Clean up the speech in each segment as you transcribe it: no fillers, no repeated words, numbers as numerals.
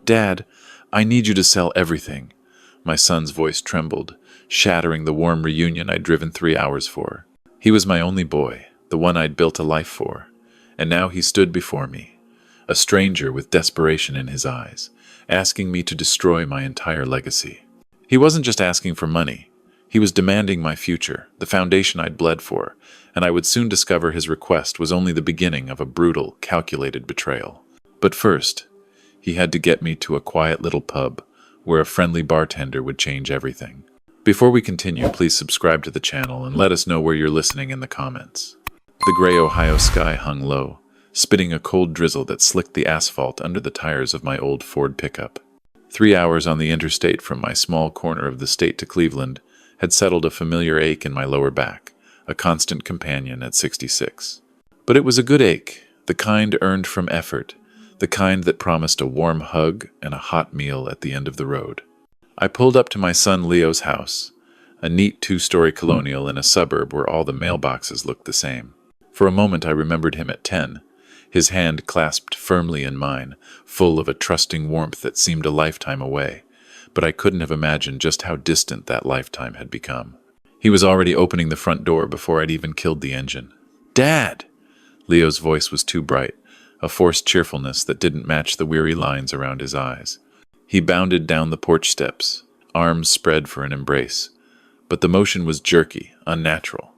"Dad, I need you to sell everything." My son's voice trembled, shattering the warm reunion I'd driven 3 hours for. He was my only boy, the one I'd built a life for, and now he stood before me, a stranger with desperation in his eyes, asking me to destroy my entire legacy. He wasn't just asking for money. He was demanding my future, the foundation I'd bled for, and I would soon discover his request was only the beginning of a brutal, calculated betrayal. But first, he had to get me to a quiet little pub where a friendly bartender would change everything. Before we continue, please subscribe to the channel and let us know where you're listening in the comments. The gray Ohio sky hung low, spitting a cold drizzle that slicked the asphalt under the tires of my old Ford pickup. 3 hours on the interstate from my small corner of the state to Cleveland had settled a familiar ache in my lower back, a constant companion at 66. But it was a good ache, the kind earned from effort, the kind that promised a warm hug and a hot meal at the end of the road. I pulled up to my son Leo's house, a neat 2-story colonial in a suburb where all the mailboxes looked the same. For a moment I remembered him at 10, his hand clasped firmly in mine, full of a trusting warmth that seemed a lifetime away, but I couldn't have imagined just how distant that lifetime had become. He was already opening the front door before I'd even killed the engine. "Dad!" Leo's voice was too bright, a forced cheerfulness that didn't match the weary lines around his eyes. He bounded down the porch steps, arms spread for an embrace, but the motion was jerky, unnatural.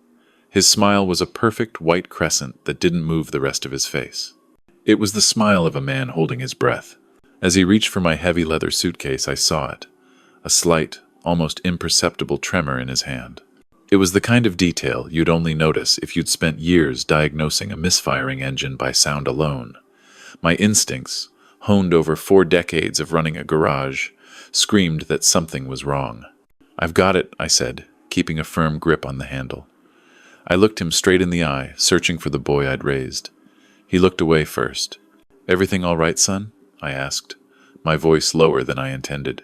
His smile was a perfect white crescent that didn't move the rest of his face. It was the smile of a man holding his breath. As he reached for my heavy leather suitcase, I saw it, a slight, almost imperceptible tremor in his hand. It was the kind of detail you'd only notice if you'd spent years diagnosing a misfiring engine by sound alone. My instincts, honed over 4 decades of running a garage, screamed that something was wrong. "I've got it," I said, keeping a firm grip on the handle. I looked him straight in the eye, searching for the boy I'd raised. He looked away first. "Everything all right, son?" I asked, my voice lower than I intended.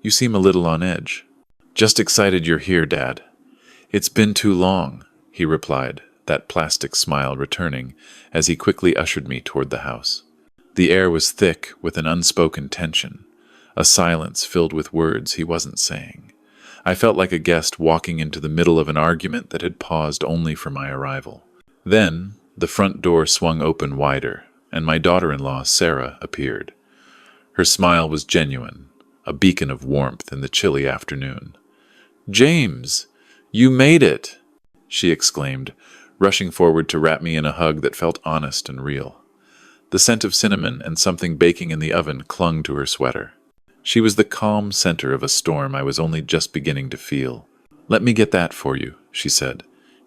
"You seem a little on edge." "Just excited you're here, Dad." "It's been too long," he replied, that plastic smile returning as he quickly ushered me toward the house. The air was thick with an unspoken tension, a silence filled with words he wasn't saying. I felt like a guest walking into the middle of an argument that had paused only for my arrival. Then, the front door swung open wider, and my daughter-in-law, Sarah, appeared. Her smile was genuine, a beacon of warmth in the chilly afternoon. "James, you made it!" she exclaimed, rushing forward to wrap me in a hug that felt honest and real. The scent of cinnamon and something baking in the oven clung to her sweater. She was the calm center of a storm I was only just beginning to feel. "Let me get that for you," she said,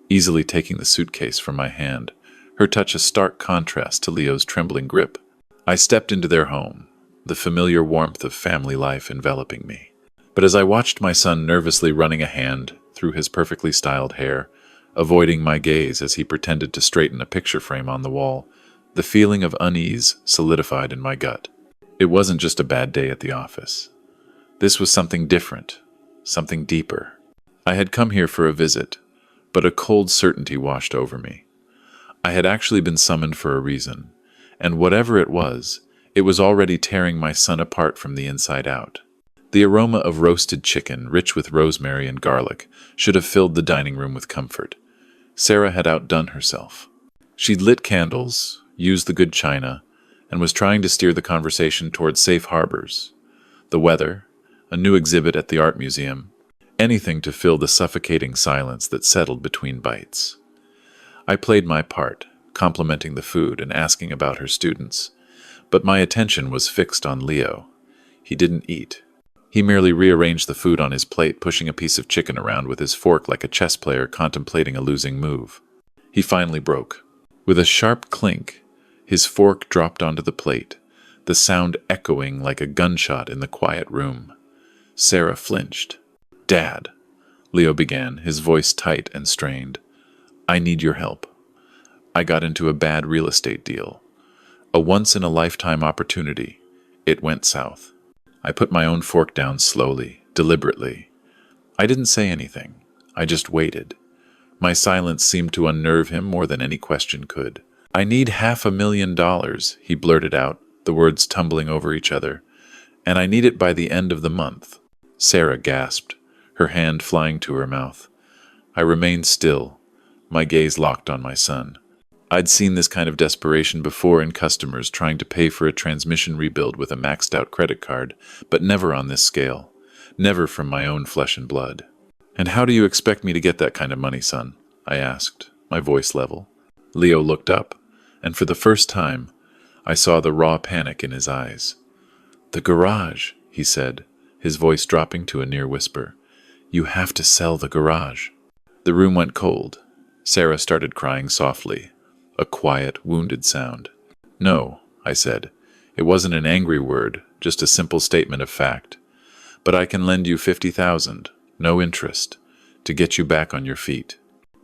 easily taking the suitcase from my hand, her touch a stark contrast to Leo's trembling grip. I stepped into their home, the familiar warmth of family life enveloping me. But as I watched my son nervously running a hand through his perfectly styled hair, avoiding my gaze as he pretended to straighten a picture frame on the wall, the feeling of unease solidified in my gut. It wasn't just a bad day at the office. This was something different, something deeper. I had come here for a visit, but a cold certainty washed over me. I had actually been summoned for a reason, and whatever it was already tearing my son apart from the inside out. The aroma of roasted chicken, rich with rosemary and garlic, should have filled the dining room with comfort. Sarah had outdone herself. She'd lit candles, used the good china, and was trying to steer the conversation toward safe harbors. The weather, a new exhibit at the art museum, anything to fill the suffocating silence that settled between bites. I played my part, complimenting the food and asking about her students, but my attention was fixed on Leo. He didn't eat. He merely rearranged the food on his plate, pushing a piece of chicken around with his fork like a chess player contemplating a losing move. He finally broke. With a sharp clink, his fork dropped onto the plate, the sound echoing like a gunshot in the quiet room. Sarah flinched. "Dad," Leo began, his voice tight and strained. "I need your help. I got into a bad real estate deal. A once-in-a-lifetime opportunity. It went south." I put my own fork down slowly, deliberately. I didn't say anything. I just waited. My silence seemed to unnerve him more than any question could. "I need $500,000, he blurted out, the words tumbling over each other, And I need it by the end of the month. Sarah gasped, her hand flying to her mouth. I remained still, my gaze locked on my son. I'd seen this kind of desperation before in customers trying to pay for a transmission rebuild with a maxed-out credit card, but never on this scale. Never from my own flesh and blood. "And how do you expect me to get that kind of money, son?" I asked, my voice level. Leo looked up, and for the first time, I saw the raw panic in his eyes. "The garage," he said, his voice dropping to a near whisper. "You have to sell the garage." The room went cold. Sarah started crying softly, a quiet, wounded sound. "No," I said. It wasn't an angry word, just a simple statement of fact. "But I can lend you 50,000, no interest, to get you back on your feet."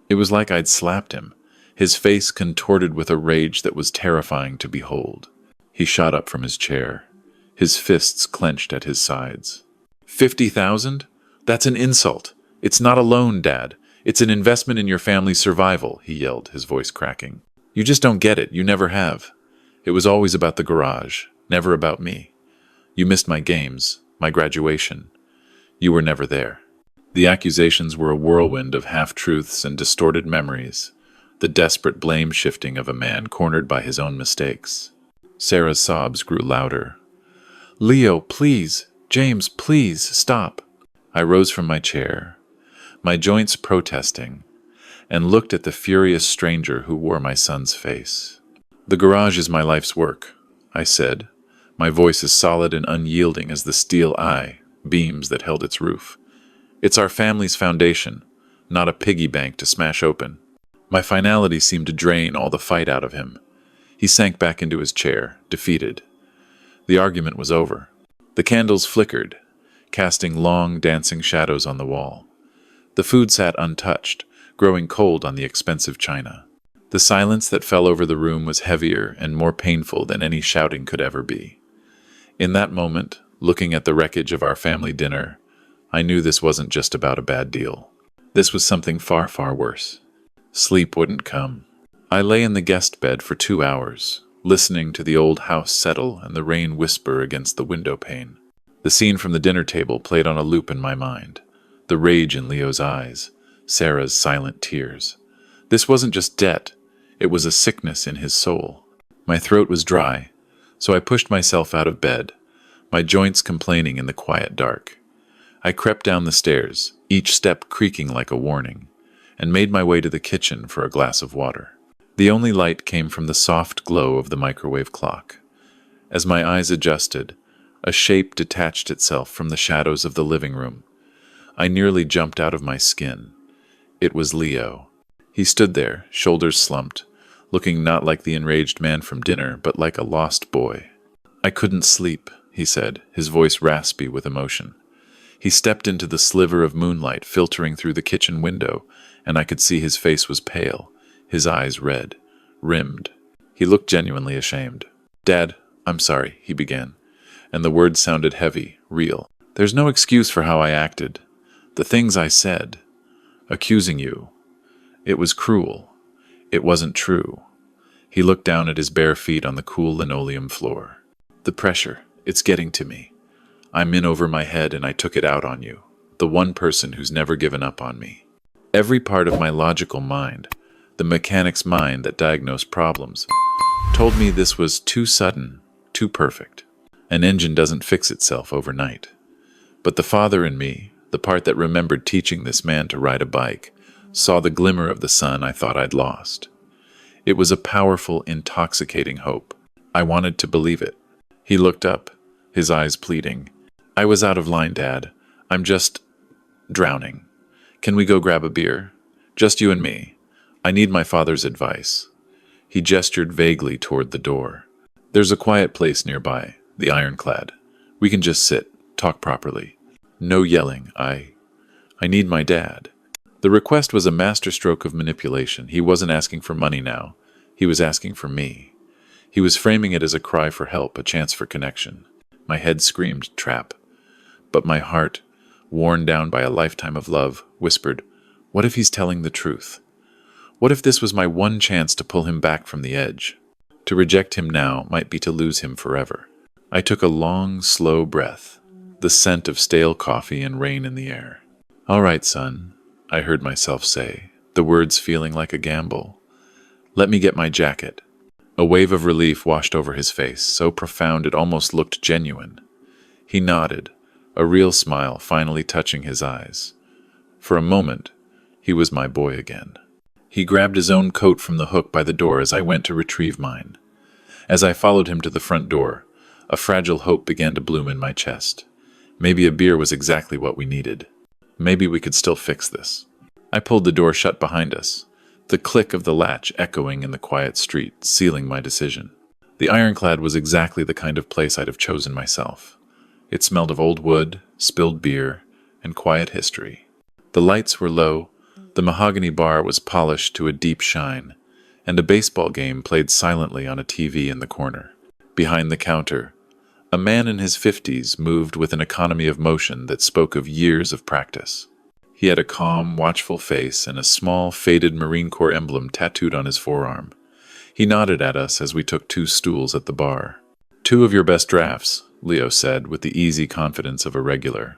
It was like I'd slapped him, his face contorted with a rage that was terrifying to behold. He shot up from his chair, his fists clenched at his sides. 50,000? That's an insult. It's not a loan, Dad. It's an investment in your family's survival, he yelled, his voice cracking. "You just don't get it. You never have. It was always about the garage, never about me. You missed my games, my graduation. You were never there." The accusations were a whirlwind of half-truths and distorted memories, the desperate blame-shifting of a man cornered by his own mistakes. Sarah's sobs grew louder. "Leo, please! James, please, stop!" I rose from my chair, my joints protesting, and looked at the furious stranger who wore my son's face. "The garage is my life's work," I said, my voice as solid and unyielding as the steel beams that held its roof. "It's our family's foundation, not a piggy bank to smash open." My finality seemed to drain all the fight out of him. He sank back into his chair, defeated. The argument was over. The candles flickered, casting long, dancing shadows on the wall. The food sat untouched, growing cold on the expensive china. The silence that fell over the room was heavier and more painful than any shouting could ever be. In that moment, looking at the wreckage of our family dinner, I knew this wasn't just about a bad deal. This was something far, far worse. Sleep wouldn't come. I lay in the guest bed for 2 hours, listening to the old house settle and the rain whisper against the window pane. The scene from the dinner table played on a loop in my mind. The rage in Leo's eyes, Sarah's silent tears. This wasn't just debt, it was a sickness in his soul. My throat was dry, so I pushed myself out of bed, my joints complaining in the quiet dark. I crept down the stairs, each step creaking like a warning, and made my way to the kitchen for a glass of water. The only light came from the soft glow of the microwave clock. As my eyes adjusted, a shape detached itself from the shadows of the living room. I nearly jumped out of my skin. It was Leo. He stood there, shoulders slumped, looking not like the enraged man from dinner, but like a lost boy. "I couldn't sleep," he said, his voice raspy with emotion. He stepped into the sliver of moonlight filtering through the kitchen window, and I could see his face was pale, his eyes red, rimmed. He looked genuinely ashamed. "Dad, I'm sorry," he began, and the words sounded heavy, real. "There's no excuse for how I acted. The things I said, accusing you. It was cruel. It wasn't true." He looked down at his bare feet on the cool linoleum floor. "The pressure, it's getting to me. I'm in over my head and I took it out on you, the one person who's never given up on me. Every part of my logical mind, the mechanic's mind that diagnosed problems, told me this was too sudden, too perfect. An engine doesn't fix itself overnight. But the father in me, the part that remembered teaching this man to ride a bike, saw the glimmer of the sun I thought I'd lost. It was a powerful, intoxicating hope. I wanted to believe it." He looked up, his eyes pleading. "I was out of line, Dad. I'm just drowning. Can we go grab a beer? Just you and me. I need my father's advice." He gestured vaguely toward the door. "There's a quiet place nearby, the Ironclad. We can just sit, talk properly. No yelling. I need my dad." The request was a masterstroke of manipulation. He wasn't asking for money now. He was asking for me. He was framing it as a cry for help, a chance for connection. My head screamed trap. But my heart, worn down by a lifetime of love, whispered, what if he's telling the truth? What if this was my one chance to pull him back from the edge? To reject him now might be to lose him forever. I took a long, slow breath, the scent of stale coffee and rain in the air. "All right, son," I heard myself say, the words feeling like a gamble. "Let me get my jacket." A wave of relief washed over his face, so profound it almost looked genuine. He nodded, a real smile finally touching his eyes. For a moment, he was my boy again. He grabbed his own coat from the hook by the door as I went to retrieve mine. As I followed him to the front door, a fragile hope began to bloom in my chest. Maybe a beer was exactly what we needed. Maybe we could still fix this. I pulled the door shut behind us, the click of the latch echoing in the quiet street, sealing my decision. The ironclad was exactly the kind of place I'd have chosen myself. It smelled of old wood, spilled beer, and quiet history. The lights were low, the mahogany bar was polished to a deep shine, and a baseball game played silently on a TV in the corner. Behind the counter, a man in his 50s moved with an economy of motion that spoke of years of practice. He had a calm, watchful face and a small, faded Marine Corps emblem tattooed on his forearm. He nodded at us as we took 2 stools at the bar. "2 of your best drafts," Leo said with the easy confidence of a regular.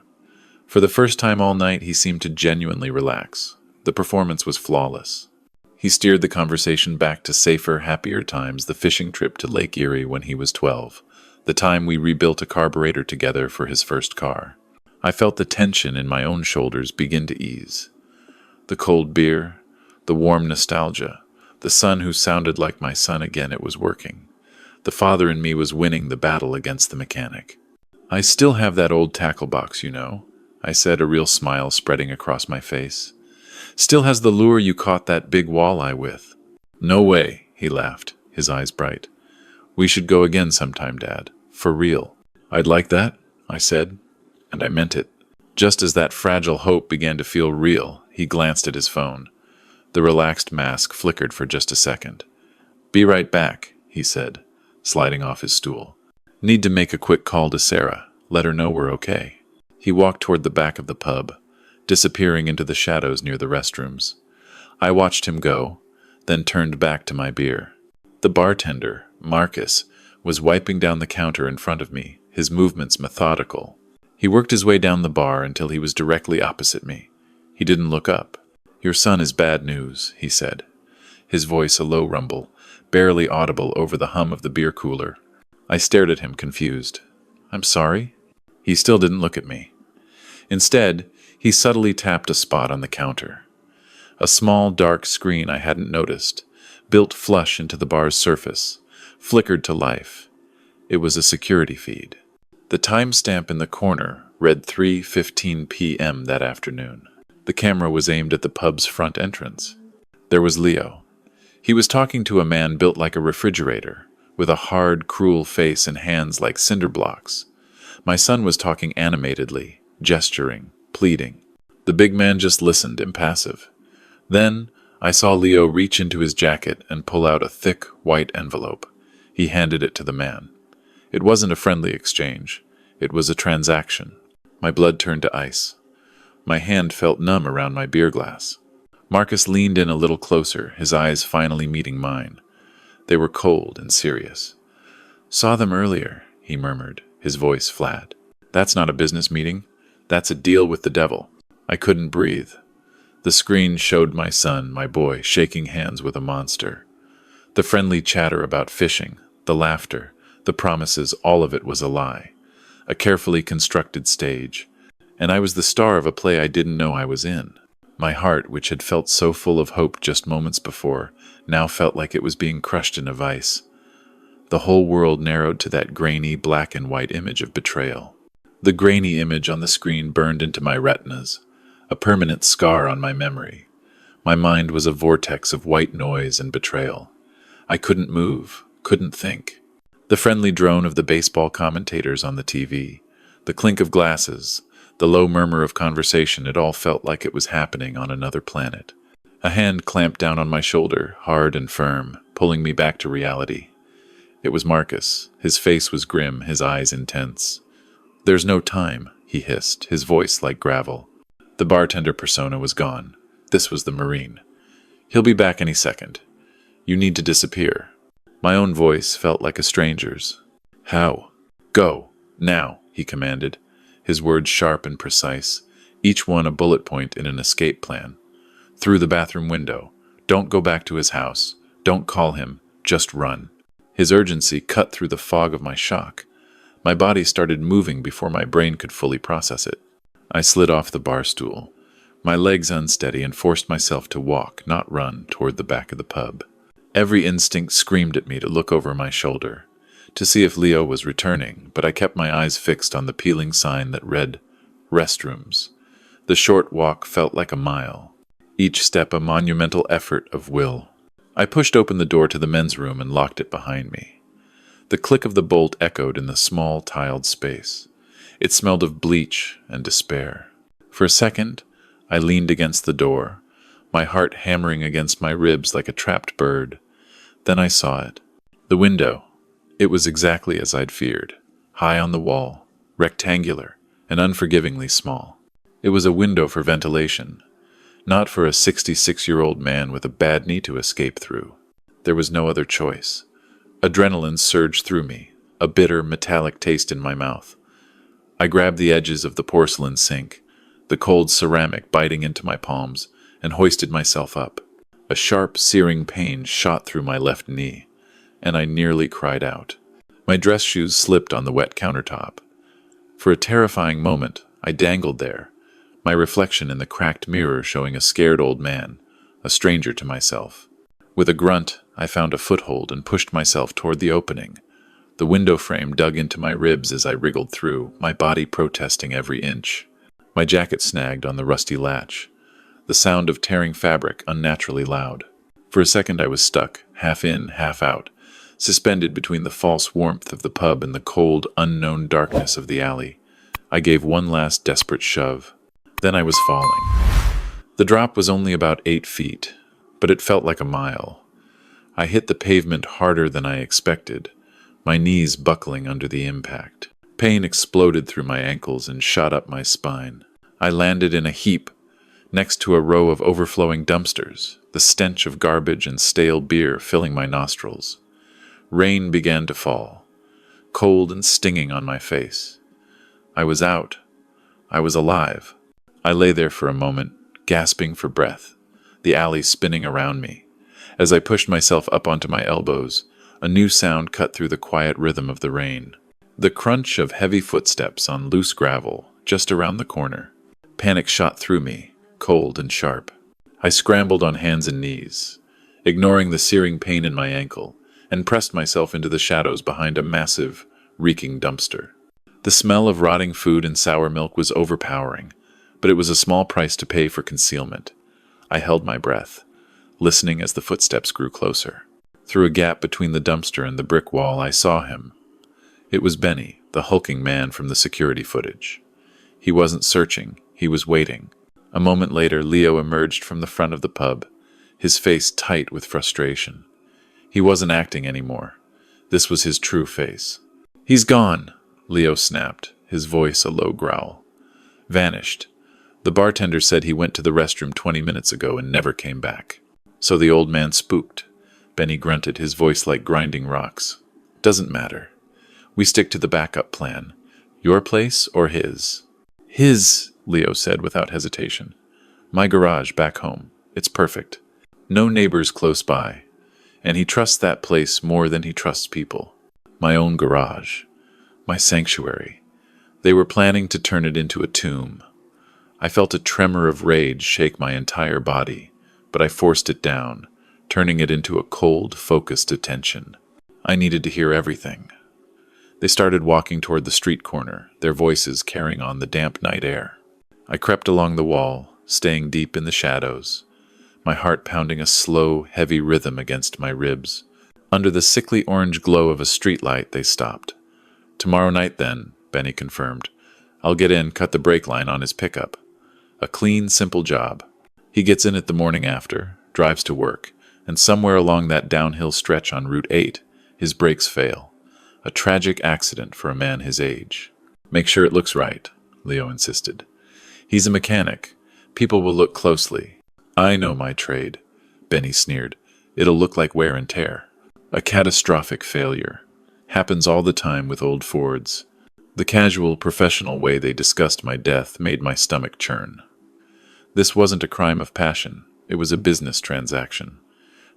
For the first time all night, he seemed to genuinely relax. The performance was flawless. He steered the conversation back to safer, happier times, the fishing trip to Lake Erie when he was 12, the time we rebuilt a carburetor together for his first car. I felt the tension in my own shoulders begin to ease. The cold beer, the warm nostalgia, the son who sounded like my son again, it was working. The father in me was winning the battle against the mechanic. "I still have that old tackle box, you know," I said, a real smile spreading across my face. "Still has the lure you caught that big walleye with." "No way," he laughed, his eyes bright. "We should go again sometime, Dad. For real." "I'd like that," I said, and I meant it. Just as that fragile hope began to feel real, he glanced at his phone. The relaxed mask flickered for just a second. "Be right back," he said, sliding off his stool. "Need to make a quick call to Sarah. Let her know we're okay." He walked toward the back of the pub, disappearing into the shadows near the restrooms. I watched him go, then turned back to my beer. The bartender, Marcus, was wiping down the counter in front of me, his movements methodical. He worked his way down the bar until he was directly opposite me. He didn't look up. "Your son is bad news," he said, his voice a low rumble, barely audible over the hum of the beer cooler. I stared at him, confused. "I'm sorry?" He still didn't look at me. Instead, he subtly tapped a spot on the counter. A small, dark screen I hadn't noticed, built flush into the bar's surface, flickered to life. It was a security feed. The timestamp in the corner read 3:15 p.m. that afternoon. The camera was aimed at the pub's front entrance. There was Leo. He was talking to a man built like a refrigerator, with a hard, cruel face and hands like cinder blocks. My son was talking animatedly, gesturing, pleading. The big man just listened, impassive. Then I saw Leo reach into his jacket and pull out a thick, white envelope. He handed it to the man. It wasn't a friendly exchange. It was a transaction. My blood turned to ice. My hand felt numb around my beer glass. Marcus leaned in a little closer, his eyes finally meeting mine. They were cold and serious. "Saw them earlier," he murmured, his voice flat. "That's not a business meeting. That's a deal with the devil." I couldn't breathe. The screen showed my son, my boy, shaking hands with a monster. The friendly chatter about fishing, the laughter, the promises, all of it was a lie. A carefully constructed stage. And I was the star of a play I didn't know I was in. My heart, which had felt so full of hope just moments before, now felt like it was being crushed in a vice. The whole world narrowed to that grainy black and white image of betrayal. The grainy image on the screen burned into my retinas, a permanent scar on my memory. My mind was a vortex of white noise and betrayal. I couldn't move, couldn't think. The friendly drone of the baseball commentators on the TV, the clink of glasses, the low murmur of conversation, it all felt like it was happening on another planet. A hand clamped down on my shoulder, hard and firm, pulling me back to reality. It was Marcus. His face was grim, his eyes intense. "There's no time," he hissed, his voice like gravel. The bartender persona was gone. This was the Marine. "He'll be back any second. You need to disappear." My own voice felt like a stranger's. "How?" "Go, now," he commanded, his words sharp and precise, each one a bullet point in an escape plan. "Through the bathroom window. Don't go back to his house. Don't call him. Just run." His urgency cut through the fog of my shock. My body started moving before my brain could fully process it. I slid off the bar stool, my legs unsteady, and forced myself to walk, not run, toward the back of the pub. Every instinct screamed at me to look over my shoulder, to see if Leo was returning, but I kept my eyes fixed on the peeling sign that read, "Restrooms." The short walk felt like a mile, each step a monumental effort of will. I pushed open the door to the men's room and locked it behind me. The click of the bolt echoed in the small, tiled space. It smelled of bleach and despair. For a second, I leaned against the door, my heart hammering against my ribs like a trapped bird. Then I saw it. The window. It was exactly as I'd feared. High on the wall, rectangular, and unforgivingly small. It was a window for ventilation, not for a 66-year-old man with a bad knee to escape through. There was no other choice. Adrenaline surged through me, a bitter, metallic taste in my mouth. I grabbed the edges of the porcelain sink, the cold ceramic biting into my palms, and hoisted myself up. A sharp, searing pain shot through my left knee, and I nearly cried out. My dress shoes slipped on the wet countertop. For a terrifying moment, I dangled there, my reflection in the cracked mirror showing a scared old man, a stranger to myself. With a grunt, I found a foothold and pushed myself toward the opening. The window frame dug into my ribs as I wriggled through, my body protesting every inch. My jacket snagged on the rusty latch, the sound of tearing fabric unnaturally loud. For a second I was stuck, half in, half out, suspended between the false warmth of the pub and the cold, unknown darkness of the alley. I gave one last desperate shove. Then I was falling. The drop was only about 8 feet, but it felt like a mile. I hit the pavement harder than I expected, my knees buckling under the impact. Pain exploded through my ankles and shot up my spine. I landed in a heap, next to a row of overflowing dumpsters, the stench of garbage and stale beer filling my nostrils. Rain began to fall, cold and stinging on my face. I was out. I was alive. I lay there for a moment, gasping for breath, the alley spinning around me. As I pushed myself up onto my elbows, a new sound cut through the quiet rhythm of the rain. The crunch of heavy footsteps on loose gravel, just around the corner. Panic shot through me, cold and sharp. I scrambled on hands and knees, ignoring the searing pain in my ankle, and pressed myself into the shadows behind a massive, reeking dumpster. The smell of rotting food and sour milk was overpowering, but it was a small price to pay for concealment. I held my breath, listening as the footsteps grew closer. Through a gap between the dumpster and the brick wall, I saw him. It was Benny, the hulking man from the security footage. He wasn't searching, he was waiting. A moment later, Leo emerged from the front of the pub, his face tight with frustration. He wasn't acting anymore. This was his true face. "He's gone," Leo snapped, his voice a low growl. "Vanished. The bartender said he went to the restroom 20 minutes ago and never came back." "So the old man spooked," Benny grunted, his voice like grinding rocks. "Doesn't matter. We stick to the backup plan. Your place or his?" "His," Leo said without hesitation. "My garage back home. It's perfect. No neighbors close by. And he trusts that place more than he trusts people. My own garage. My sanctuary. They were planning to turn it into a tomb." I felt a tremor of rage shake my entire body, but I forced it down, turning it into a cold, focused attention. I needed to hear everything. They started walking toward the street corner, their voices carrying on the damp night air. I crept along the wall, staying deep in the shadows, my heart pounding a slow, heavy rhythm against my ribs. Under the sickly orange glow of a streetlight, they stopped. "Tomorrow night, then," Benny confirmed. "I'll get in, cut the brake line on his pickup. A clean, simple job. He gets in it the morning after, drives to work, and somewhere along that downhill stretch on Route 8, his brakes fail. A tragic accident for a man his age." "Make sure it looks right," Leo insisted. "He's a mechanic. People will look closely." "I know my trade," Benny sneered. "It'll look like wear and tear. A catastrophic failure. Happens all the time with old Fords. The casual, professional way they discussed my death made my stomach churn. This wasn't a crime of passion. It was a business transaction.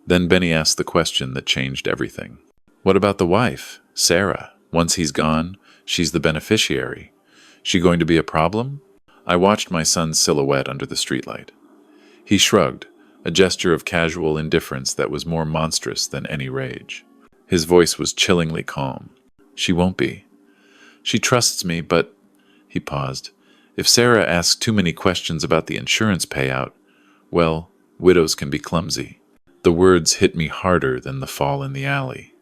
Then Benny asked the question that changed everything. What about the wife, Sarah? Once he's gone, she's the beneficiary. She going to be a problem? I watched my son's silhouette under the streetlight. He shrugged, a gesture of casual indifference that was more monstrous than any rage. His voice was chillingly calm. She won't be. She trusts me, but... He paused. If Sarah asks too many questions about the insurance payout, well, widows can be clumsy. The words hit me harder than the fall in the alley.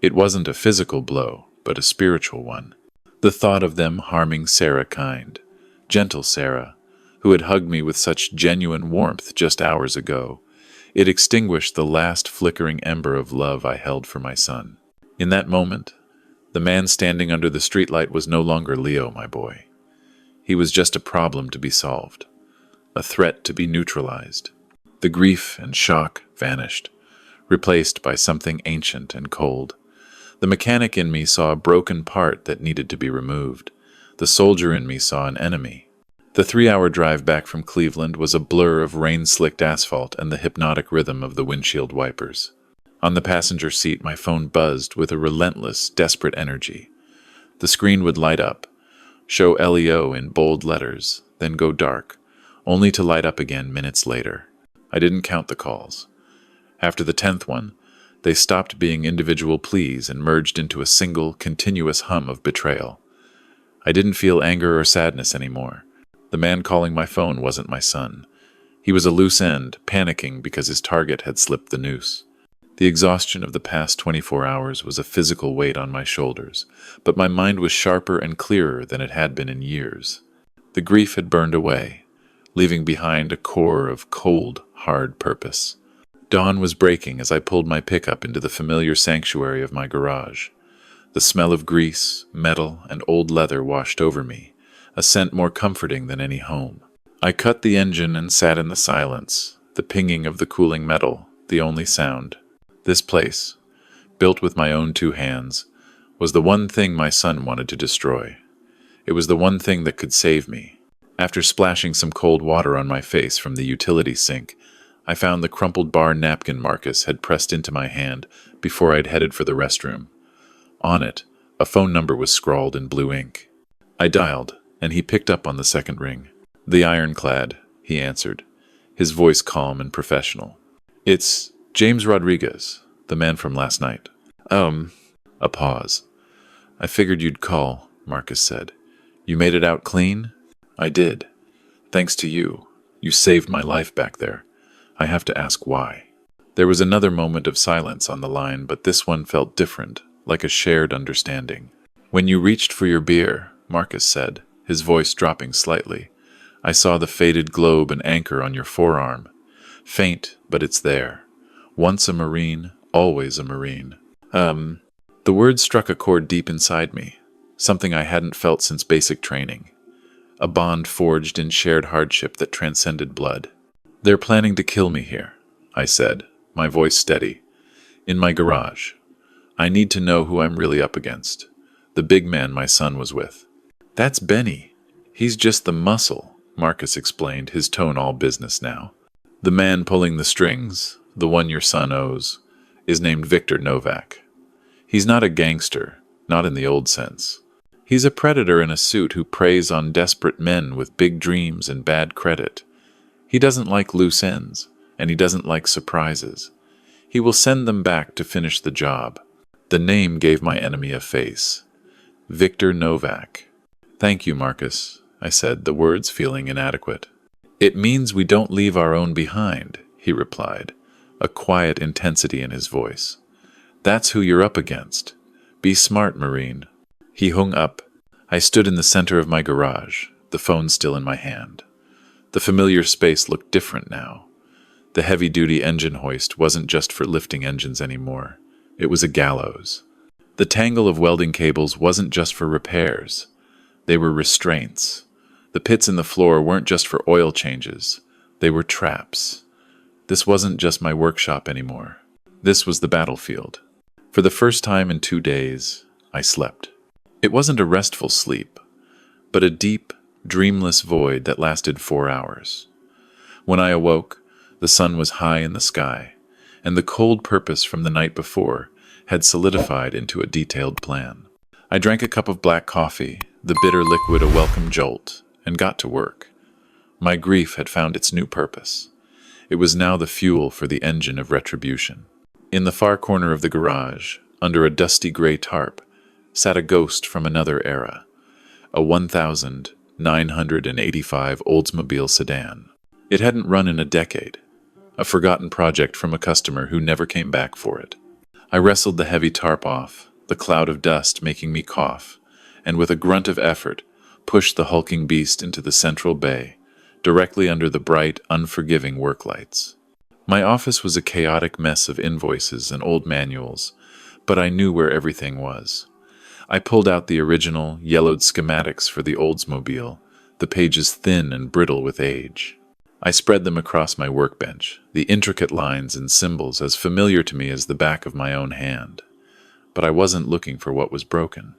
It wasn't a physical blow, but a spiritual one. The thought of them harming Sarah kind, gentle Sarah, who had hugged me with such genuine warmth just hours ago, it extinguished the last flickering ember of love I held for my son. In that moment, the man standing under the streetlight was no longer Leo, my boy. He was just a problem to be solved, a threat to be neutralized. The grief and shock vanished, replaced by something ancient and cold. The mechanic in me saw a broken part that needed to be removed. The soldier in me saw an enemy. The 3-hour drive back from Cleveland was a blur of rain-slicked asphalt and the hypnotic rhythm of the windshield wipers. On the passenger seat, my phone buzzed with a relentless, desperate energy. The screen would light up, show LEO in bold letters, then go dark, only to light up again minutes later. I didn't count the calls. After the 10th one, they stopped being individual pleas and merged into a single, continuous hum of betrayal. I didn't feel anger or sadness anymore. The man calling my phone wasn't my son. He was a loose end, panicking because his target had slipped the noose. The exhaustion of the past 24 hours was a physical weight on my shoulders, but my mind was sharper and clearer than it had been in years. The grief had burned away, leaving behind a core of cold, hard purpose. Dawn was breaking as I pulled my pickup into the familiar sanctuary of my garage. The smell of grease, metal, and old leather washed over me, a scent more comforting than any home. I cut the engine and sat in the silence, the pinging of the cooling metal, the only sound. This place, built with my own 2 hands, was the one thing my son wanted to destroy. It was the one thing that could save me. After splashing some cold water on my face from the utility sink, I found the crumpled bar napkin Marcus had pressed into my hand before I'd headed for the restroom. On it, a phone number was scrawled in blue ink. I dialed, and he picked up on the second ring. "The Ironclad," he answered, his voice calm and professional. "It's James Rodriguez, the man from last night." A pause. "I figured you'd call," Marcus said. "You made it out clean?" "I did. Thanks to you. You saved my life back there. I have to ask why." There was another moment of silence on the line, but this one felt different, like a shared understanding. "When you reached for your beer," Marcus said, his voice dropping slightly, "I saw the faded globe and anchor on your forearm. Faint, but it's there. Once a Marine, always a Marine." The words struck a chord deep inside me, something I hadn't felt since basic training. A bond forged in shared hardship that transcended blood. "They're planning to kill me here," I said, my voice steady. "In my garage. I need to know who I'm really up against. The big man my son was with." "That's Benny. He's just the muscle," Marcus explained, his tone all business now. "The man pulling the strings, the one your son owes, is named Victor Novak. He's not a gangster, not in the old sense. He's a predator in a suit who preys on desperate men with big dreams and bad credit. He doesn't like loose ends, and he doesn't like surprises. He will send them back to finish the job." The name gave my enemy a face. Victor Novak. "Thank you, Marcus," I said, the words feeling inadequate. "It means we don't leave our own behind," he replied, a quiet intensity in his voice. "That's who you're up against. Be smart, Marine." He hung up. I stood in the center of my garage, the phone still in my hand. The familiar space looked different now. The heavy-duty engine hoist wasn't just for lifting engines anymore. It was a gallows. The tangle of welding cables wasn't just for repairs. They were restraints. The pits in the floor weren't just for oil changes. They were traps. This wasn't just my workshop anymore. This was the battlefield. For the first time in 2 days, I slept. It wasn't a restful sleep, but a deep, dreamless void that lasted 4 hours. When I awoke, the sun was high in the sky, and the cold purpose from the night before had solidified into a detailed plan. I drank a cup of black coffee, the bitter liquid a welcome jolt, and got to work. My grief had found its new purpose. It was now the fuel for the engine of retribution. In the far corner of the garage, under a dusty gray tarp, sat a ghost from another era, a 1985 Oldsmobile sedan. It hadn't run in a decade, a forgotten project from a customer who never came back for it. I wrestled the heavy tarp off, the cloud of dust making me cough, and with a grunt of effort, pushed the hulking beast into the central bay, directly under the bright, unforgiving work lights. My office was a chaotic mess of invoices and old manuals, but I knew where everything was. I pulled out the original, yellowed schematics for the Oldsmobile, the pages thin and brittle with age. I spread them across my workbench, the intricate lines and symbols as familiar to me as the back of my own hand. But I wasn't looking for what was broken.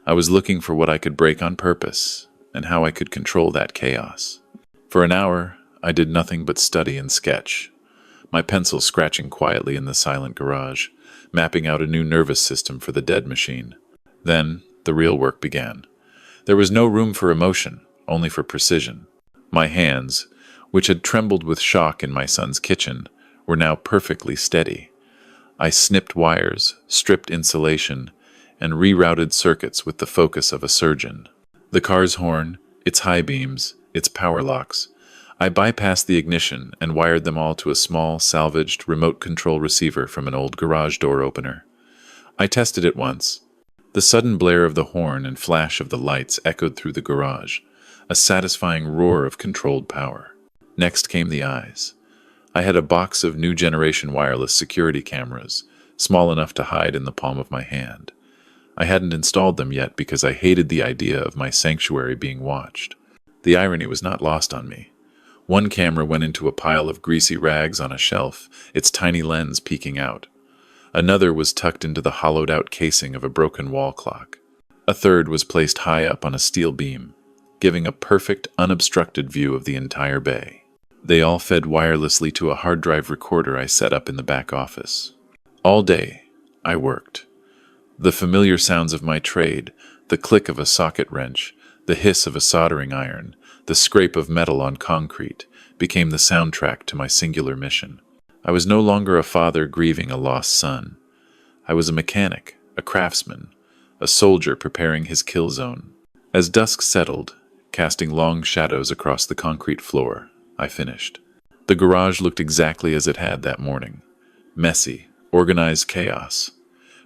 I was looking for what I could break on purpose, and how I could control that chaos. For an hour, I did nothing but study and sketch, my pencil scratching quietly in the silent garage, mapping out a new nervous system for the dead machine. Then, the real work began. There was no room for emotion, only for precision. My hands, which had trembled with shock in my son's kitchen, were now perfectly steady. I snipped wires, stripped insulation, and rerouted circuits with the focus of a surgeon. The car's horn, its high beams, its power locks. I bypassed the ignition and wired them all to a small, salvaged, remote control receiver from an old garage door opener. I tested it once. The sudden blare of the horn and flash of the lights echoed through the garage, a satisfying roar of controlled power. Next came the eyes. I had a box of new generation wireless security cameras, small enough to hide in the palm of my hand. I hadn't installed them yet because I hated the idea of my sanctuary being watched. The irony was not lost on me. One camera went into a pile of greasy rags on a shelf, its tiny lens peeking out. Another was tucked into the hollowed-out casing of a broken wall clock. A third was placed high up on a steel beam, giving a perfect, unobstructed view of the entire bay. They all fed wirelessly to a hard drive recorder I set up in the back office. All day, I worked. The familiar sounds of my trade, the click of a socket wrench, the hiss of a soldering iron, the scrape of metal on concrete, became the soundtrack to my singular mission. I was no longer a father grieving a lost son. I was a mechanic, a craftsman, a soldier preparing his kill zone. As dusk settled, casting long shadows across the concrete floor, I finished. The garage looked exactly as it had that morning. Messy, organized chaos.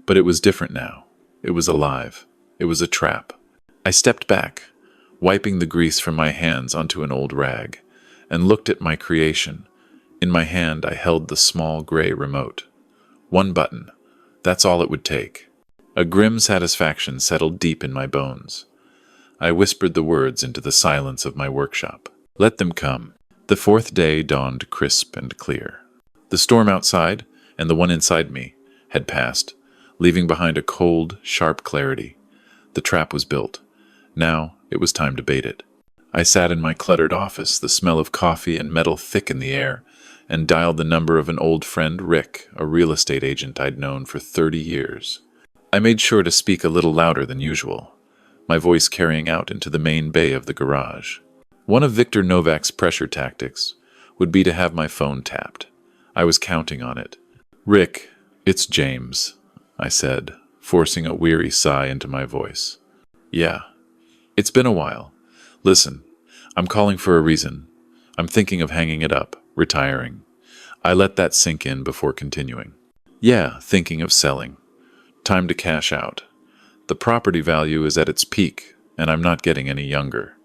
But it was different now. It was alive. It was a trap. I stepped back, wiping the grease from my hands onto an old rag, and looked at my creation. In my hand I held the small gray remote. One button. That's all it would take. A grim satisfaction settled deep in my bones. I whispered the words into the silence of my workshop. Let them come. The fourth day dawned crisp and clear. The storm outside, and the one inside me, had passed, leaving behind a cold, sharp clarity. The trap was built. Now it was time to bait it. I sat in my cluttered office, the smell of coffee and metal thick in the air, and dialed the number of an old friend, Rick, a real estate agent I'd known for 30 years. I made sure to speak a little louder than usual, my voice carrying out into the main bay of the garage. One of Victor Novak's pressure tactics would be to have my phone tapped. I was counting on it. "Rick, it's James," I said, forcing a weary sigh into my voice. "Yeah, it's been a while. Listen, I'm calling for a reason. I'm thinking of hanging it up, retiring." I let that sink in before continuing. "Yeah, thinking of selling. Time to cash out. The property value is at its peak, and I'm not getting any younger.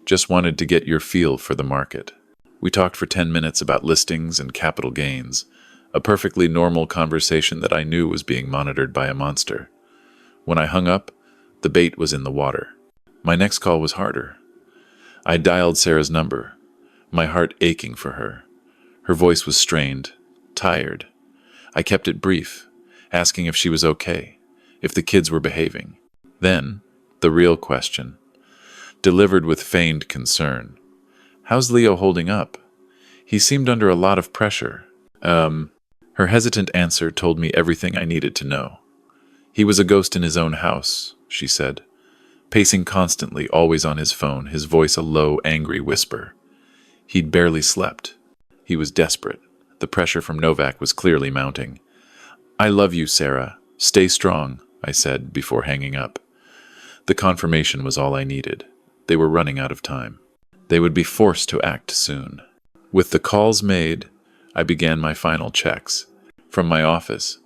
Just wanted to get your feel for the market." We talked for 10 minutes about listings and capital gains, a perfectly normal conversation that I knew was being monitored by a monster. When I hung up, the bait was in the water. My next call was harder. I dialed Sarah's number, my heart aching for her. Her voice was strained, tired. I kept it brief, asking if she was okay, if the kids were behaving. Then, the real question, delivered with feigned concern. How's Leo holding up? He seemed under a lot of pressure. Her hesitant answer told me everything I needed to know. He was a ghost in his own house, she said, pacing constantly, always on his phone, his voice a low, angry whisper. He'd barely slept. He was desperate. The pressure from Novak was clearly mounting. I love you, Sarah. Stay strong, I said before hanging up. The confirmation was all I needed. They were running out of time. They would be forced to act soon. With the calls made, I began my final checks. From my office,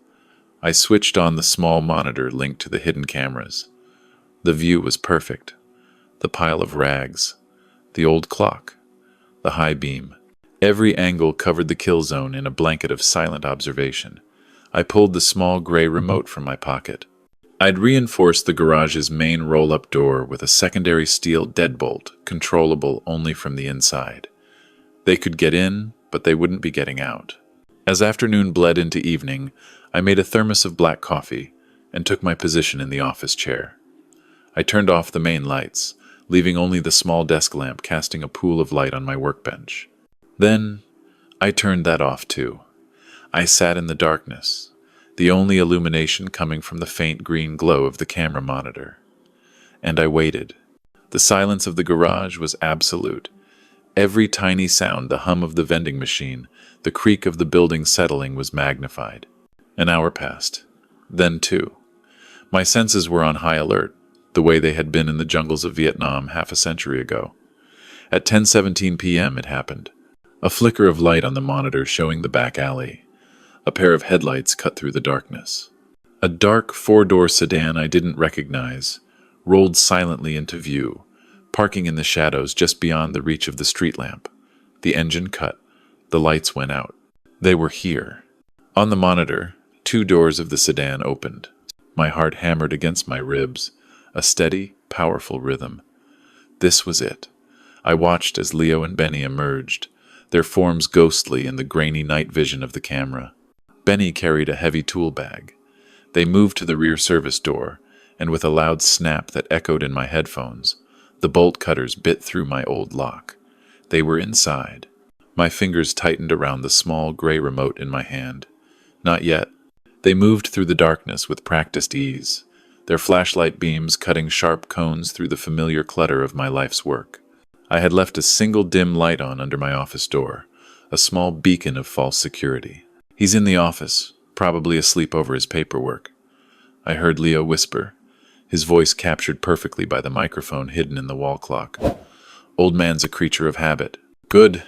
I switched on the small monitor linked to the hidden cameras. The view was perfect. The pile of rags, the old clock, the high beam. Every angle covered the kill zone in a blanket of silent observation. I pulled the small gray remote from my pocket. I'd reinforced the garage's main roll-up door with a secondary steel deadbolt, controllable only from the inside. They could get in, but they wouldn't be getting out. As afternoon bled into evening, I made a thermos of black coffee and took my position in the office chair. I turned off the main lights, leaving only the small desk lamp casting a pool of light on my workbench. Then, I turned that off too. I sat in the darkness, the only illumination coming from the faint green glow of the camera monitor. And I waited. The silence of the garage was absolute. Every tiny sound, the hum of the vending machine, the creak of the building settling, was magnified. An hour passed. Then two. My senses were on high alert, the way they had been in the jungles of Vietnam half a century ago. At 10:17 p.m. it happened. A flicker of light on the monitor showing the back alley. A pair of headlights cut through the darkness. A dark four-door sedan I didn't recognize rolled silently into view, parking in the shadows just beyond the reach of the street lamp. The engine cut. The lights went out. They were here. On the monitor, two doors of the sedan opened. My heart hammered against my ribs, a steady, powerful rhythm. This was it. I watched as Leo and Benny emerged, their forms ghostly in the grainy night vision of the camera. Benny carried a heavy tool bag. They moved to the rear service door, and with a loud snap that echoed in my headphones, the bolt cutters bit through my old lock. They were inside. My fingers tightened around the small gray remote in my hand. Not yet. They moved through the darkness with practiced ease, their flashlight beams cutting sharp cones through the familiar clutter of my life's work. I had left a single dim light on under my office door, a small beacon of false security. He's in the office, probably asleep over his paperwork. I heard Leo whisper, his voice captured perfectly by the microphone hidden in the wall clock. Old man's a creature of habit. Good,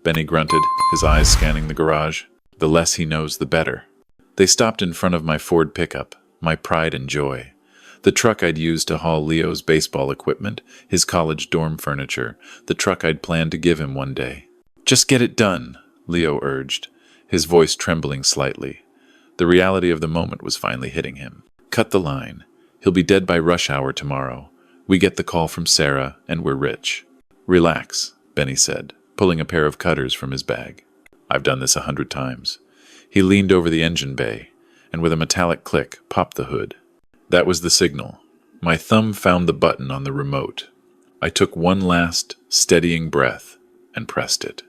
Benny grunted, his eyes scanning the garage. The less he knows, the better. They stopped in front of my Ford pickup, my pride and joy. The truck I'd used to haul Leo's baseball equipment, his college dorm furniture, the truck I'd planned to give him one day. Just get it done, Leo urged, his voice trembling slightly. The reality of the moment was finally hitting him. Cut the line. He'll be dead by rush hour tomorrow. We get the call from Sarah, and we're rich. Relax, Benny said, pulling a pair of cutters from his bag. I've done this 100 times. He leaned over the engine bay, and with a metallic click, popped the hood. That was the signal. My thumb found the button on the remote. I took one last, steadying breath and pressed it.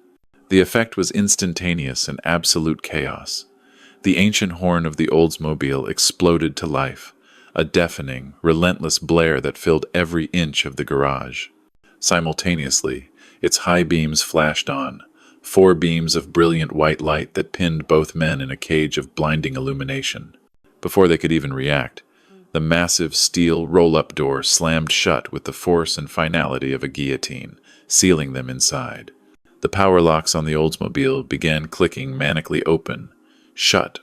The effect was instantaneous and absolute chaos. The ancient horn of the Oldsmobile exploded to life, a deafening, relentless blare that filled every inch of the garage. Simultaneously, its high beams flashed on, 4 beams of brilliant white light that pinned both men in a cage of blinding illumination. Before they could even react, the massive steel roll-up door slammed shut with the force and finality of a guillotine, sealing them inside. The power locks on the Oldsmobile began clicking manically open, shut,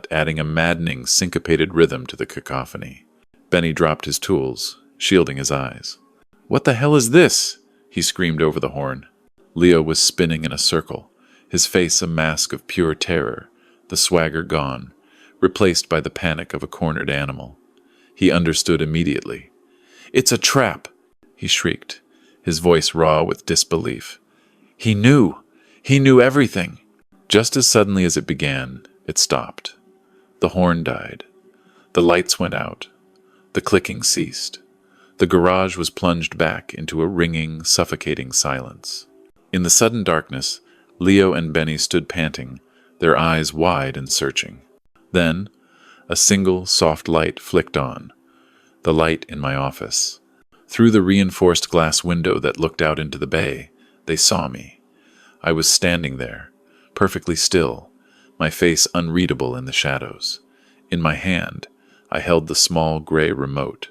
adding a maddening, syncopated rhythm to the cacophony. Benny dropped his tools, shielding his eyes. "What the hell is this?" he screamed over the horn. Leo was spinning in a circle, his face a mask of pure terror, the swagger gone, replaced by the panic of a cornered animal. He understood immediately. "It's a trap!" he shrieked, his voice raw with disbelief. He knew! He knew everything! Just as suddenly as it began, it stopped. The horn died. The lights went out. The clicking ceased. The garage was plunged back into a ringing, suffocating silence. In the sudden darkness, Leo and Benny stood panting, their eyes wide and searching. Then, a single, soft light flicked on, the light in my office. Through the reinforced glass window that looked out into the bay, they saw me. I was standing there, perfectly still, my face unreadable in the shadows. In my hand, I held the small gray remote.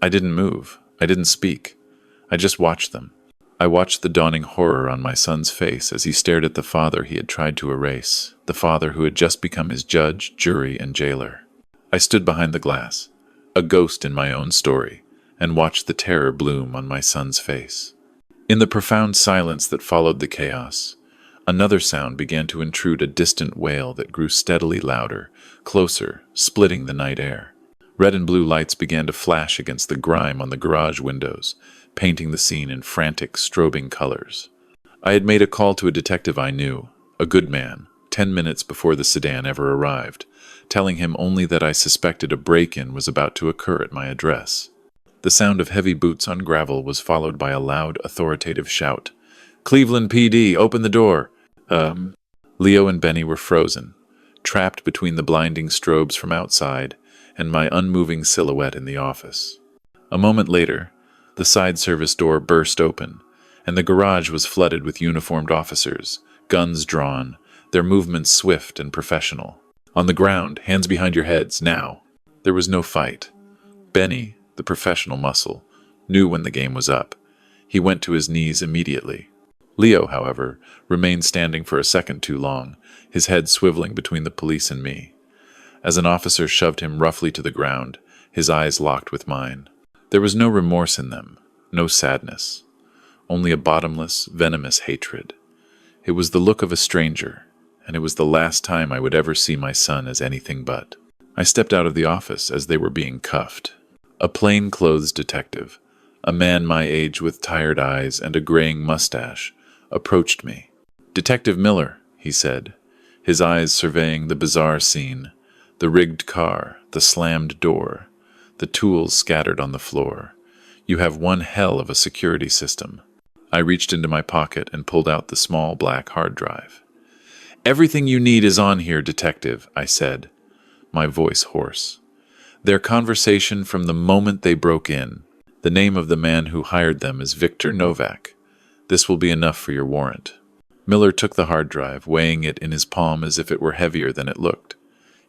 I didn't move. I didn't speak. I just watched them. I watched the dawning horror on my son's face as he stared at the father he had tried to erase, the father who had just become his judge, jury, and jailer. I stood behind the glass, a ghost in my own story, and watched the terror bloom on my son's face. In the profound silence that followed the chaos, another sound began to intrude, a distant wail that grew steadily louder, closer, splitting the night air. Red and blue lights began to flash against the grime on the garage windows, painting the scene in frantic, strobing colors. I had made a call to a detective I knew, a good man, 10 minutes before the sedan ever arrived, telling him only that I suspected a break-in was about to occur at my address. The sound of heavy boots on gravel was followed by a loud, authoritative shout. "Cleveland PD, open the door!" Leo and Benny were frozen, trapped between the blinding strobes from outside and my unmoving silhouette in the office. A moment later, the side service door burst open, and the garage was flooded with uniformed officers, guns drawn, their movements swift and professional. "On the ground, hands behind your heads, now!" There was no fight. Benny, the professional muscle, knew when the game was up. He went to his knees immediately. Leo, however, remained standing for a second too long, his head swiveling between the police and me. As an officer shoved him roughly to the ground, his eyes locked with mine. There was no remorse in them, no sadness, only a bottomless, venomous hatred. It was the look of a stranger, and it was the last time I would ever see my son as anything but. I stepped out of the office as they were being cuffed. A plain-clothes detective, a man my age with tired eyes and a graying mustache, approached me. "Detective Miller," he said, his eyes surveying the bizarre scene, the rigged car, the slammed door, the tools scattered on the floor. "You have one hell of a security system." I reached into my pocket and pulled out the small black hard drive. "Everything you need is on here, detective," I said, my voice hoarse. "Their conversation from the moment they broke in. The name of the man who hired them is Victor Novak. This will be enough for your warrant." Miller took the hard drive, weighing it in his palm as if it were heavier than it looked.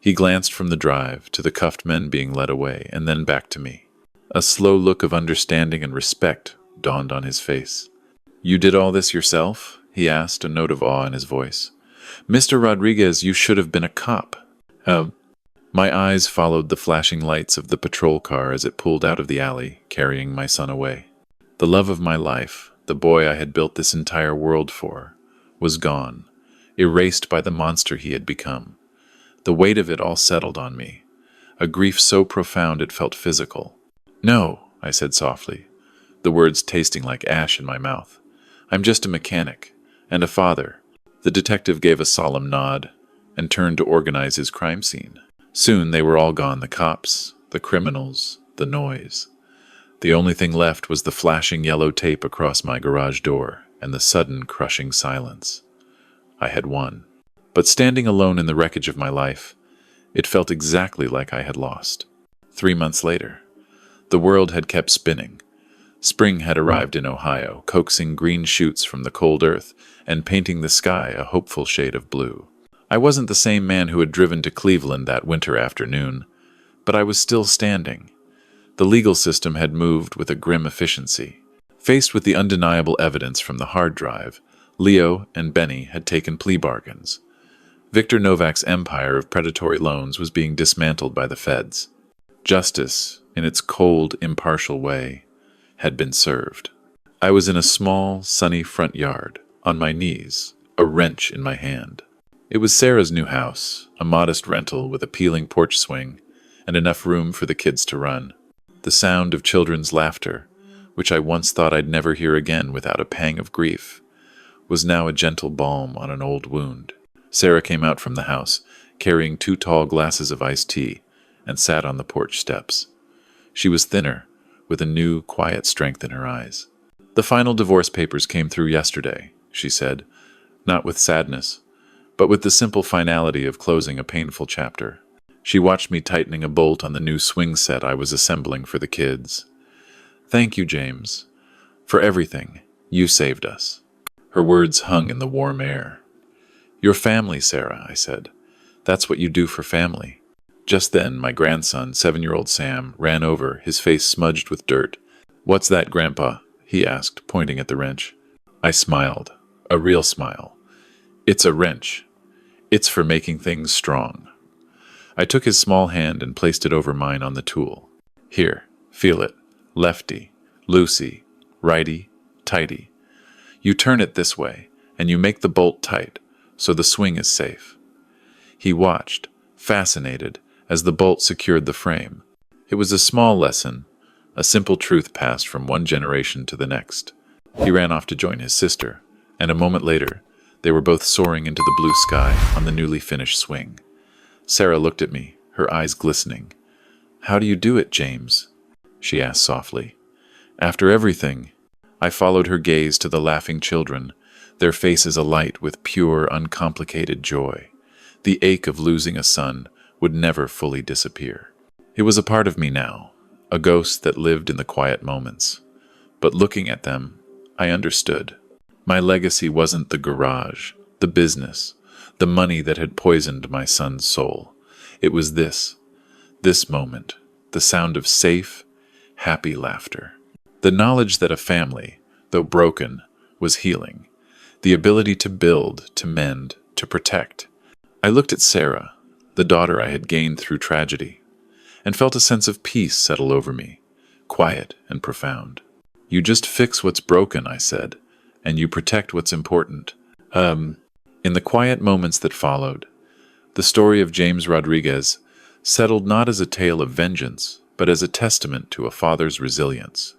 He glanced from the drive to the cuffed men being led away, and then back to me. A slow look of understanding and respect dawned on his face. "You did all this yourself?" he asked, a note of awe in his voice. "Mr. Rodriguez, you should have been a cop." My eyes followed the flashing lights of the patrol car as it pulled out of the alley, carrying my son away. The love of my life, the boy I had built this entire world for, was gone, erased by the monster he had become. The weight of it all settled on me, a grief so profound it felt physical. "No," I said softly, the words tasting like ash in my mouth. "I'm just a mechanic, and a father." The detective gave a solemn nod, and turned to organize his crime scene. Soon they were all gone, the cops, the criminals, the noise. The only thing left was the flashing yellow tape across my garage door, and the sudden crushing silence. I had won. But standing alone in the wreckage of my life, it felt exactly like I had lost. 3 months later, the world had kept spinning. Spring had arrived in Ohio, coaxing green shoots from the cold earth and painting the sky a hopeful shade of blue. I wasn't the same man who had driven to Cleveland that winter afternoon, but I was still standing. The legal system had moved with a grim efficiency. Faced with the undeniable evidence from the hard drive, Leo and Benny had taken plea bargains. Victor Novak's empire of predatory loans was being dismantled by the feds. Justice, in its cold, impartial way, had been served. I was in a small, sunny front yard, on my knees, a wrench in my hand. It was Sarah's new house, a modest rental with a peeling porch swing and enough room for the kids to run. The sound of children's laughter, which I once thought I'd never hear again without a pang of grief, was now a gentle balm on an old wound. Sarah came out from the house, carrying 2 tall glasses of iced tea, and sat on the porch steps. She was thinner, with a new, quiet strength in her eyes. "The final divorce papers came through yesterday," she said, not with sadness, but with the simple finality of closing a painful chapter. She watched me tightening a bolt on the new swing set I was assembling for the kids. "Thank you, James, for everything. You saved us." Her words hung in the warm air. "Your family, Sarah," I said. "That's what you do for family." Just then, my grandson, 7-year-old Sam, ran over, his face smudged with dirt. "What's that, Grandpa?" he asked, pointing at the wrench. I smiled, a real smile. "It's a wrench. It's for making things strong." I took his small hand and placed it over mine on the tool. "Here, feel it. Lefty, loosey, righty, tighty. You turn it this way, and you make the bolt tight, so the swing is safe." He watched, fascinated, as the bolt secured the frame. It was a small lesson, a simple truth passed from one generation to the next. He ran off to join his sister, and a moment later, they were both soaring into the blue sky on the newly finished swing. Sarah looked at me, her eyes glistening. "How do you do it, James?" she asked softly. "After everything," I followed her gaze to the laughing children, their faces alight with pure, uncomplicated joy. The ache of losing a son would never fully disappear. It was a part of me now, a ghost that lived in the quiet moments. But looking at them, I understood. My legacy wasn't the garage, the business, the money that had poisoned my son's soul. It was this moment, the sound of safe, happy laughter. The knowledge that a family, though broken, was healing. The ability to build, to mend, to protect. I looked at Sarah, the daughter I had gained through tragedy, and felt a sense of peace settle over me, quiet and profound. "You just fix what's broken," I said, "and you protect what's important." In the quiet moments that followed, the story of James Rodriguez settled not as a tale of vengeance, but as a testament to a father's resilience.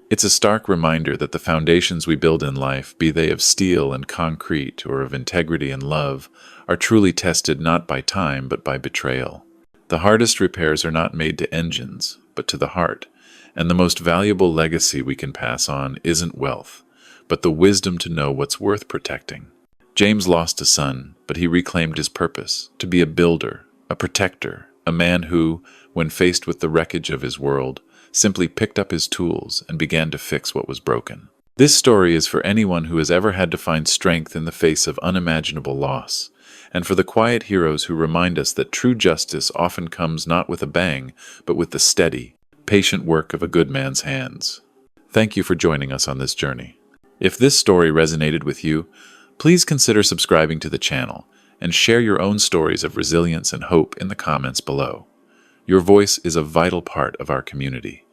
It's a stark reminder that the foundations we build in life, be they of steel and concrete or of integrity and love, are truly tested not by time but by betrayal. The hardest repairs are not made to engines, but to the heart, and the most valuable legacy we can pass on isn't wealth, but the wisdom to know what's worth protecting. James lost a son, but he reclaimed his purpose, to be a builder, a protector, a man who, when faced with the wreckage of his world, simply picked up his tools and began to fix what was broken. This story is for anyone who has ever had to find strength in the face of unimaginable loss, and for the quiet heroes who remind us that true justice often comes not with a bang, but with the steady, patient work of a good man's hands. Thank you for joining us on this journey. If this story resonated with you, please consider subscribing to the channel and share your own stories of resilience and hope in the comments below. Your voice is a vital part of our community.